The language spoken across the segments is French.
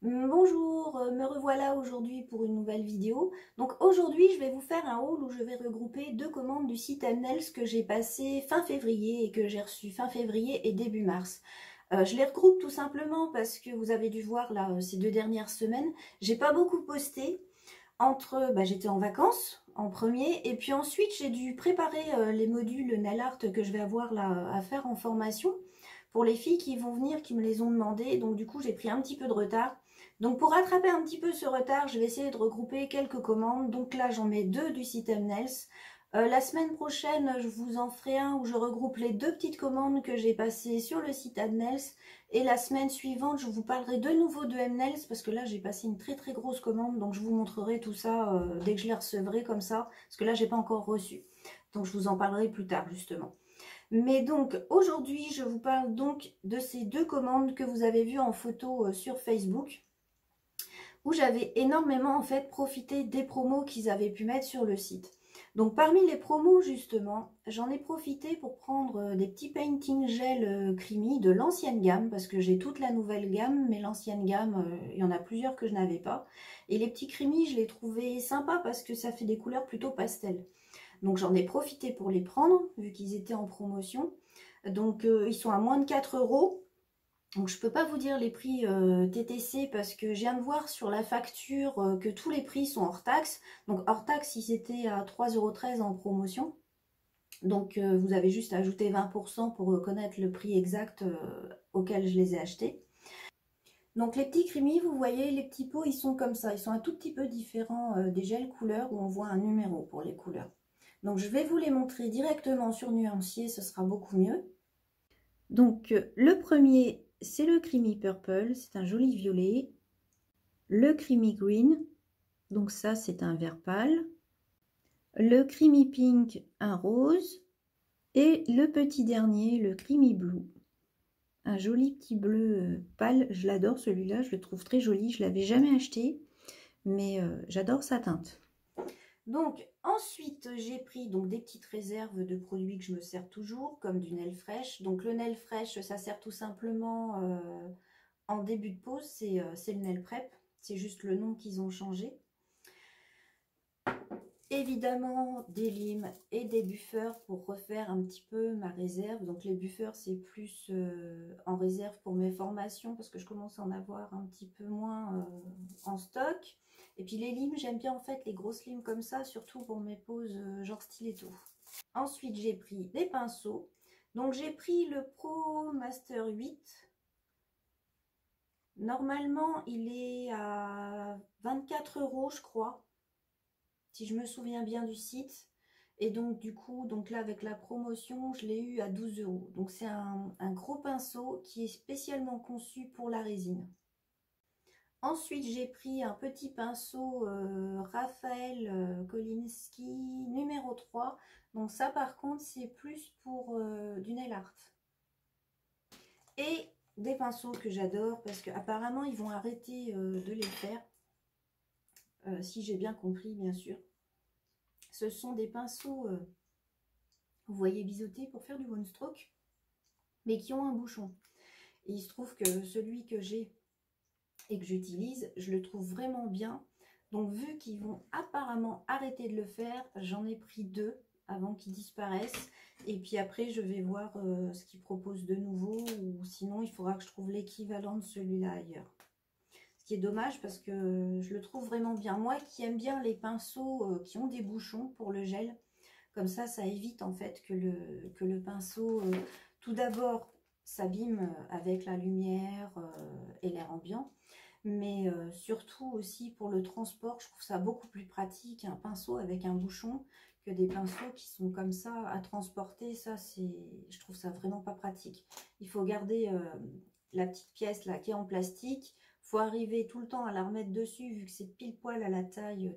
Bonjour, me revoilà aujourd'hui pour une nouvelle vidéo. Donc aujourd'hui je vais vous faire un haul où je vais regrouper deux commandes du site Mnels que j'ai passé fin février et que j'ai reçu fin février et début mars. Je les regroupe tout simplement parce que vous avez dû voir là ces 2 dernières semaines, j'ai pas beaucoup posté. J'étais en vacances en premier et puis ensuite j'ai dû préparer les modules nail art que je vais avoir là à faire en formation pour les filles qui vont venir, qui me les ont demandé. Donc du coup j'ai pris un petit peu de retard. Donc pour rattraper un petit peu ce retard, je vais essayer de regrouper quelques commandes. Donc là j'en mets deux du site Mnels. La semaine prochaine, je vous en ferai un où je regroupe les deux petites commandes que j'ai passées sur le site Mnels. Et la semaine suivante, je vous parlerai de nouveau de Mnels parce que là, j'ai passé une très grosse commande. Donc, je vous montrerai tout ça dès que je les recevrai comme ça. Parce que là, j'ai pas encore reçu. Donc, je vous en parlerai plus tard, justement. Mais donc, aujourd'hui, je vous parle donc de ces deux commandes que vous avez vues en photo sur Facebook, où j'avais énormément, en fait, profité des promos qu'ils avaient pu mettre sur le site. Donc parmi les promos justement, j'en ai profité pour prendre des petits painting gel creamy de l'ancienne gamme, parce que j'ai toute la nouvelle gamme, mais l'ancienne gamme, il y en a plusieurs que je n'avais pas. Et les petits creamy, je les trouvais sympas parce que ça fait des couleurs plutôt pastel. Donc j'en ai profité pour les prendre, vu qu'ils étaient en promotion. Donc ils sont à moins de 4 €. Donc je ne peux pas vous dire les prix TTC parce que je viens de voir sur la facture que tous les prix sont hors taxe. Donc hors taxe, ils étaient à 3,13 € en promotion. Donc vous avez juste ajouté 20% pour connaître le prix exact auquel je les ai achetés. Donc les petits creamy, vous voyez, les petits pots, ils sont comme ça. Ils sont un tout petit peu différents des gels couleurs où on voit un numéro pour les couleurs. Donc je vais vous les montrer directement sur Nuancier, ce sera beaucoup mieux. Donc le premier, c'est le Creamy Purple, c'est un joli violet. Le Creamy Green, donc ça c'est un vert pâle. Le Creamy Pink, un rose. Et le petit dernier, le Creamy Blue. Un joli petit bleu pâle, je l'adore celui-là, je le trouve très joli. Je ne l'avais jamais acheté, mais j'adore sa teinte. Donc ensuite j'ai pris donc des petites réserves de produits que je me sers toujours, comme du Nail Fresh. Donc le Nail Fresh, ça sert tout simplement en début de pause, c'est le Nail Prep. C'est juste le nom qu'ils ont changé. Évidemment des limes et des buffers pour refaire un petit peu ma réserve. Donc les buffers c'est plus en réserve pour mes formations parce que je commence à en avoir un petit peu moins en stock. Et puis les limes, j'aime bien en fait les grosses limes comme ça, surtout pour mes poses genre stiletto. Ensuite j'ai pris des pinceaux. Donc j'ai pris le Pro Master 8. Normalement il est à 24 € je crois, si je me souviens bien du site. Et donc du coup, donc là avec la promotion, je l'ai eu à 12 €. Donc c'est un gros pinceau qui est spécialement conçu pour la résine. Ensuite, j'ai pris un petit pinceau Raphaël Kolinsky numéro 3. Donc ça par contre, c'est plus pour du nail art. Et des pinceaux que j'adore parce qu'apparemment, ils vont arrêter de les faire. Si j'ai bien compris, bien sûr. Ce sont des pinceaux, vous voyez, biseautés pour faire du one stroke, mais qui ont un bouchon. Et il se trouve que celui que j'ai et que j'utilise, je le trouve vraiment bien. Donc vu qu'ils vont apparemment arrêter de le faire, j'en ai pris deux avant qu'ils disparaissent. Et puis après, je vais voir ce qu'ils proposent de nouveau. Ou sinon, il faudra que je trouve l'équivalent de celui-là ailleurs. Ce qui est dommage parce que je le trouve vraiment bien. Moi qui aime bien les pinceaux qui ont des bouchons pour le gel, comme ça évite en fait que le pinceau, tout d'abord, s'abîme avec la lumière et l'air ambiant. Mais surtout aussi pour le transport, je trouve ça beaucoup plus pratique, un pinceau avec un bouchon, que des pinceaux qui sont comme ça à transporter. Ça, je trouve ça vraiment pas pratique. Il faut garder la petite pièce là qui est en plastique. Il faut arriver tout le temps à la remettre dessus vu que c'est pile poil à la taille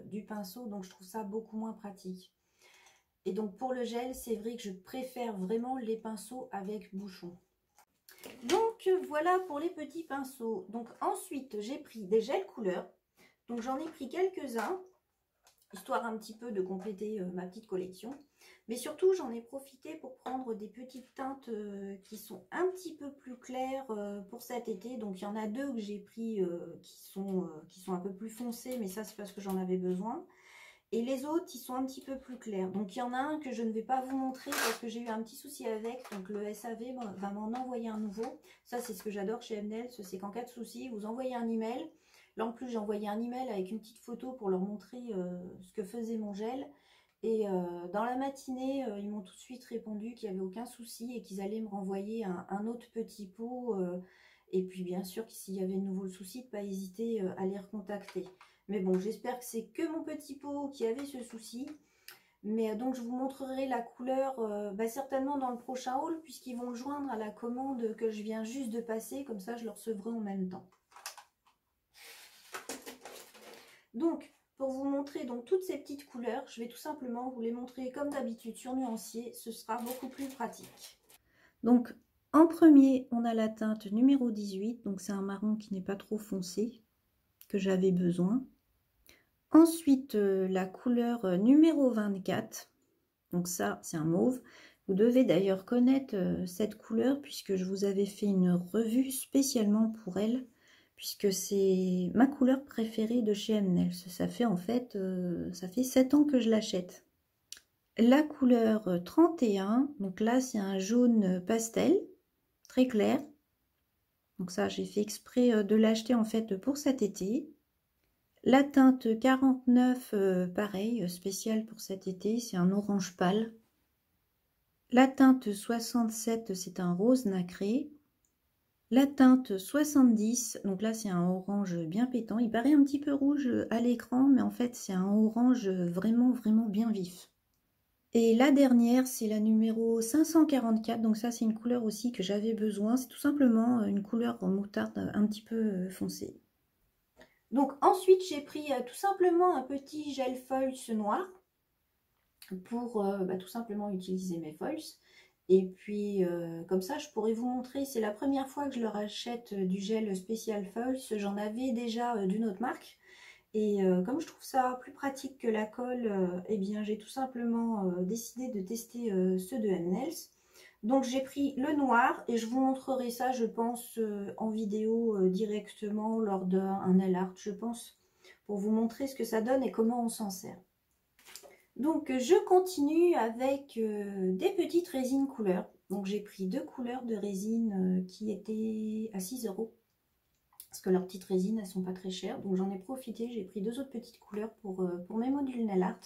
du pinceau. Donc je trouve ça beaucoup moins pratique. Et donc pour le gel, c'est vrai que je préfère vraiment les pinceaux avec bouchon. Donc voilà pour les petits pinceaux. Donc ensuite j'ai pris des gels couleurs. Donc j'en ai pris quelques-uns. histoire un petit peu de compléter ma petite collection. Mais surtout, j'en ai profité pour prendre des petites teintes qui sont un petit peu plus claires pour cet été. Donc, il y en a deux que j'ai pris qui sont un peu plus foncées, mais ça, c'est parce que j'en avais besoin. Et les autres, ils sont un petit peu plus clairs. Donc, il y en a un que je ne vais pas vous montrer parce que j'ai eu un petit souci avec. Donc, le SAV va m'en envoyer un nouveau. Ça, c'est ce que j'adore chez Mnels. C'est qu'en cas de souci, vous envoyez un email. Là, en plus, j'ai envoyé un email avec une petite photo pour leur montrer ce que faisait mon gel. Et dans la matinée, ils m'ont tout de suite répondu qu'il n'y avait aucun souci et qu'ils allaient me renvoyer un autre petit pot. Et puis, bien sûr, que s'il y avait de nouveau le souci, de ne pas hésiter à les recontacter. Mais bon, j'espère que c'est que mon petit pot qui avait ce souci. Mais donc, je vous montrerai la couleur certainement dans le prochain haul, puisqu'ils vont le joindre à la commande que je viens juste de passer. Comme ça, je le recevrai en même temps. Donc, pour vous montrer donc toutes ces petites couleurs, je vais tout simplement vous les montrer comme d'habitude sur Nuancier. Ce sera beaucoup plus pratique. Donc, en premier, on a la teinte numéro 18. Donc, c'est un marron qui n'est pas trop foncé, que j'avais besoin. Ensuite, la couleur numéro 24. Donc ça, c'est un mauve. Vous devez d'ailleurs connaître cette couleur puisque je vous avais fait une revue spécialement pour elle, puisque c'est ma couleur préférée de chez Mnels. Ça fait en fait, ça fait 7 ans que je l'achète. La couleur 31, donc là c'est un jaune pastel, très clair. Donc ça, j'ai fait exprès de l'acheter en fait pour cet été. La teinte 49, pareil, spéciale pour cet été, c'est un orange pâle. La teinte 67, c'est un rose nacré. La teinte 70, donc là c'est un orange bien pétant. Il paraît un petit peu rouge à l'écran, mais en fait c'est un orange vraiment bien vif. Et la dernière, c'est la numéro 544, donc ça c'est une couleur aussi que j'avais besoin. C'est tout simplement une couleur en moutarde un petit peu foncée. Donc ensuite, j'ai pris tout simplement un petit gel foils noir pour tout simplement utiliser mes foils. Et puis comme ça, je pourrais vous montrer, c'est la première fois que je leur achète du gel spécial foils. J'en avais déjà d'une autre marque. Et comme je trouve ça plus pratique que la colle, eh bien j'ai tout simplement décidé de tester ceux de Mnels. Donc j'ai pris le noir et je vous montrerai ça, je pense, en vidéo directement lors d'un nail art, je pense, pour vous montrer ce que ça donne et comment on s'en sert. Donc je continue avec des petites résines couleurs. Donc j'ai pris deux couleurs de résine qui étaient à 6 €. Parce que leurs petites résines, elles sont pas très chères. Donc j'en ai profité, j'ai pris deux autres petites couleurs pour mes modules nail art.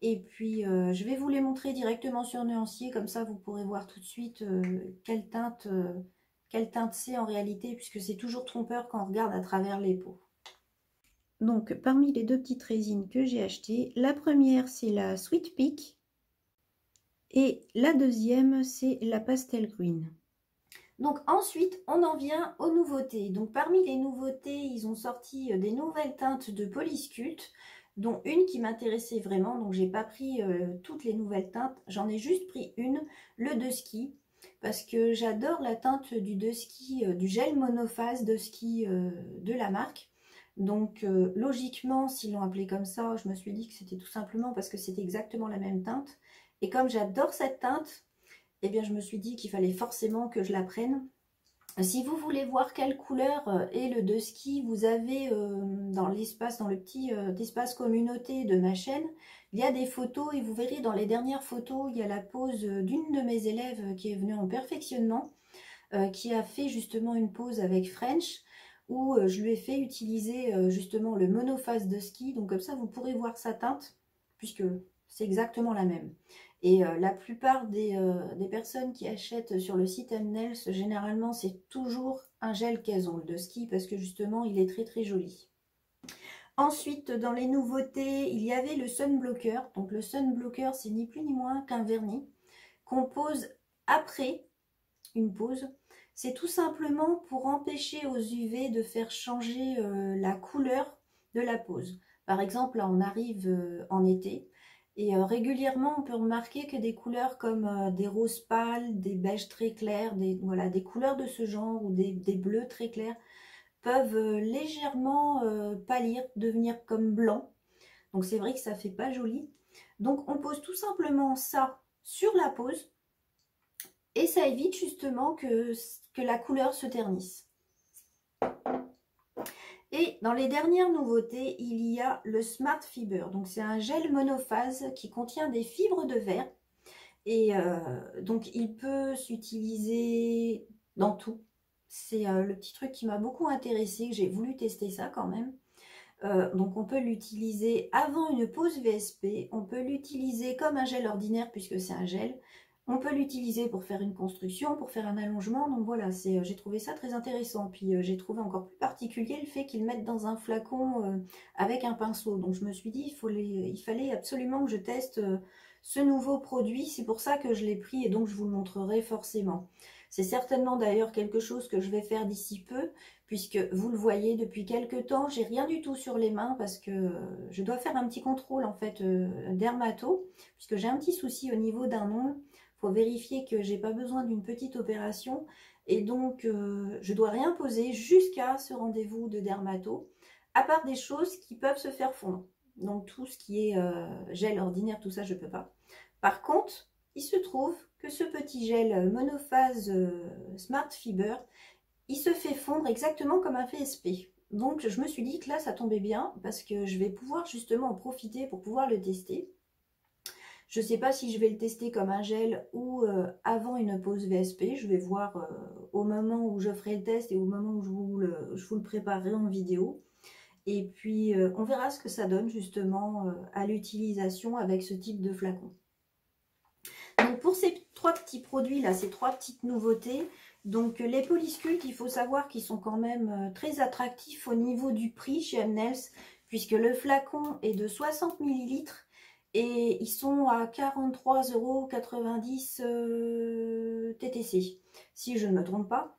Et puis, je vais vous les montrer directement sur Nuancier, comme ça vous pourrez voir tout de suite quelle teinte c'est en réalité, puisque c'est toujours trompeur quand on regarde à travers les pots. Donc, parmi les deux petites résines que j'ai achetées, la première c'est la Sweet Peak et la deuxième c'est la Pastel Green. Donc ensuite, on en vient aux nouveautés. Donc parmi les nouveautés, ils ont sorti des nouvelles teintes de Polysculpt, dont une qui m'intéressait vraiment. Donc j'ai pas pris toutes les nouvelles teintes, j'en ai juste pris une, le Dusky, parce que j'adore la teinte du Dusky, du gel monophase Dusky de la marque. Donc logiquement, s'ils l'ont appelé comme ça, je me suis dit que c'était tout simplement parce que c'était exactement la même teinte. Et comme j'adore cette teinte, eh bien, je me suis dit qu'il fallait forcément que je la prenne. Si vous voulez voir quelle couleur est le Dusky, vous avez dans l'espace, dans le petit espace communauté de ma chaîne, il y a des photos et vous verrez dans les dernières photos, il y a la pose d'une de mes élèves qui est venue en perfectionnement, qui a fait justement une pose avec French, où je lui ai fait utiliser justement le monophase Dusky. Donc comme ça, vous pourrez voir sa teinte, puisque c'est exactement la même. Et la plupart des personnes qui achètent sur le site Mnels, généralement, c'est toujours un gel qu'elles ont, le Dusky, parce que justement, il est très joli. Ensuite, dans les nouveautés, il y avait le Sun Blocker. Donc le Sun Blocker, c'est ni plus ni moins qu'un vernis qu'on pose après une pose. C'est tout simplement pour empêcher aux UV de faire changer la couleur de la pose. Par exemple, là, on arrive en été. Et régulièrement, on peut remarquer que des couleurs comme des roses pâles, des beiges très clairs, voilà, des couleurs de ce genre ou des bleus très clairs peuvent légèrement pâlir, devenir comme blanc. Donc c'est vrai que ça fait pas joli. Donc on pose tout simplement ça sur la pose. Et ça évite justement que la couleur se ternisse. Et dans les dernières nouveautés, il y a le Smart Fiber. Donc c'est un gel monophase qui contient des fibres de verre. Et donc il peut s'utiliser dans tout. C'est le petit truc qui m'a beaucoup intéressée, que j'ai voulu tester ça quand même. Donc on peut l'utiliser avant une pose VSP, on peut l'utiliser comme un gel ordinaire puisque c'est un gel. On peut l'utiliser pour faire une construction, pour faire un allongement. Donc voilà, j'ai trouvé ça très intéressant. Puis j'ai trouvé encore plus particulier le fait qu'ils mettent dans un flacon avec un pinceau. Donc je me suis dit, il fallait absolument que je teste ce nouveau produit. C'est pour ça que je l'ai pris et donc je vous le montrerai forcément. C'est certainement d'ailleurs quelque chose que je vais faire d'ici peu, puisque vous le voyez depuis quelques temps, j'ai rien du tout sur les mains parce que je dois faire un petit contrôle en fait dermato, puisque j'ai un petit souci au niveau d'un ongle. Faut vérifier que j'ai pas besoin d'une petite opération et donc je dois rien poser jusqu'à ce rendez-vous de dermato, à part des choses qui peuvent se faire fondre. Donc tout ce qui est gel ordinaire, tout ça je peux pas. Par contre, il se trouve que ce petit gel monophase Smart Fiber, il se fait fondre exactement comme un VSP. Donc je me suis dit que là ça tombait bien parce que je vais pouvoir justement en profiter pour pouvoir le tester. Je ne sais pas si je vais le tester comme un gel ou avant une pose VSP. Je vais voir au moment où je ferai le test et au moment où je vous le préparerai en vidéo. Et puis on verra ce que ça donne justement à l'utilisation avec ce type de flacon. Donc pour ces trois petits produits là, ces trois petites nouveautés, donc les Polysculpt, il faut savoir qu'ils sont quand même très attractifs au niveau du prix chez M-Nails, puisque le flacon est de 60 ml. Et ils sont à 43,90 € TTC, si je ne me trompe pas.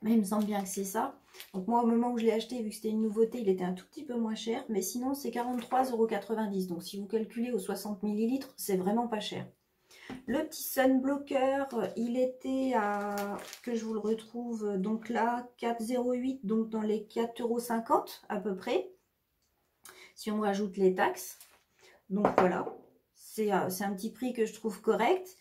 Mais il me semble bien que c'est ça. Donc moi, au moment où je l'ai acheté, vu que c'était une nouveauté, il était un tout petit peu moins cher. Mais sinon, c'est 43,90 €. Donc si vous calculez aux 60 ml, c'est vraiment pas cher. Le petit sunblocker, il était à, que je vous le retrouve, donc là, 4,08 €, donc dans les 4,50 € à peu près. Si on rajoute les taxes. Donc voilà, c'est un petit prix que je trouve correct.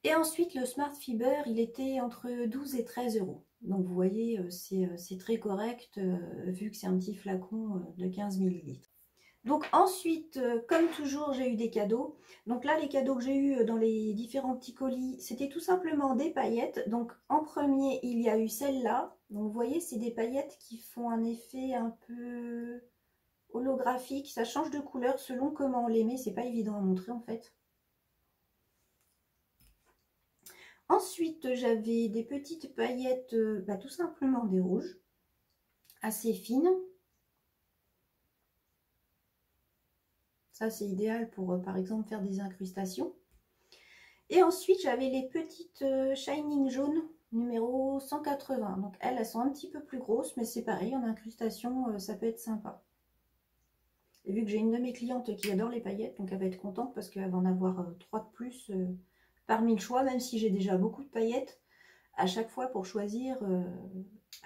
Et ensuite, le Smart Fiber, il était entre 12 et 13 €. Donc vous voyez, c'est très correct vu que c'est un petit flacon de 15 ml. Donc ensuite, comme toujours, j'ai eu des cadeaux. Donc là, les cadeaux que j'ai eu dans les différents petits colis, c'était tout simplement des paillettes. Donc en premier, il y a eu celle-là. Donc vous voyez, c'est des paillettes qui font un effet un peu holographique, ça change de couleur selon comment on les met, c'est pas évident à montrer en fait. Ensuite, j'avais des petites paillettes, tout simplement des rouges, assez fines. Ça, c'est idéal pour, par exemple, faire des incrustations. Et ensuite, j'avais les petites Shining jaunes, numéro 180. Donc, elles sont un petit peu plus grosses, mais c'est pareil, en incrustation, ça peut être sympa. Et vu que j'ai une de mes clientes qui adore les paillettes, donc elle va être contente parce qu'elle va en avoir 3 de plus parmi le choix, même si j'ai déjà beaucoup de paillettes. À chaque fois pour choisir,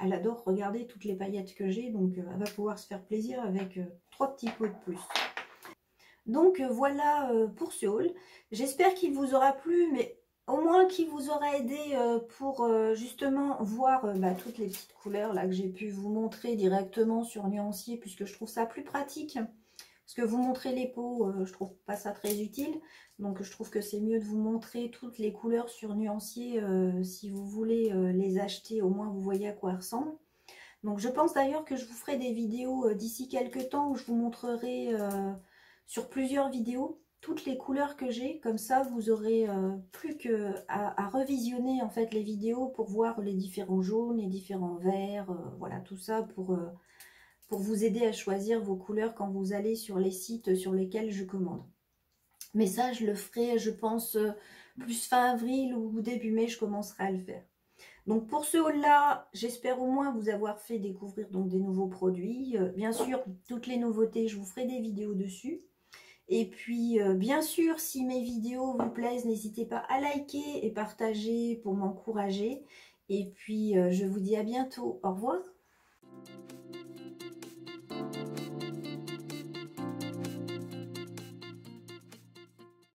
elle adore regarder toutes les paillettes que j'ai, donc elle va pouvoir se faire plaisir avec 3 petits pots de plus. Donc voilà pour ce haul. J'espère qu'il vous aura plu, mais au moins qu'il vous aura aidé pour justement voir toutes les petites couleurs là que j'ai pu vous montrer directement sur Nuancier, puisque je trouve ça plus pratique. Parce que vous montrer les pots, je trouve pas ça très utile. Donc je trouve que c'est mieux de vous montrer toutes les couleurs sur Nuancier si vous voulez les acheter. Au moins vous voyez à quoi elles ressemblent. Donc je pense d'ailleurs que je vous ferai des vidéos d'ici quelques temps où je vous montrerai sur plusieurs vidéos toutes les couleurs que j'ai. Comme ça vous aurez plus qu'à revisionner en fait les vidéos pour voir les différents jaunes, les différents verts. Voilà, tout ça pour vous aider à choisir vos couleurs quand vous allez sur les sites sur lesquels je commande. Mais ça, je le ferai, je pense, plus fin avril ou début mai, je commencerai à le faire. Donc pour ce haul-là, j'espère au moins vous avoir fait découvrir donc des nouveaux produits. Bien sûr, toutes les nouveautés, je vous ferai des vidéos dessus. Et puis, bien sûr, si mes vidéos vous plaisent, n'hésitez pas à liker et partager pour m'encourager. Et puis, je vous dis à bientôt. Au revoir.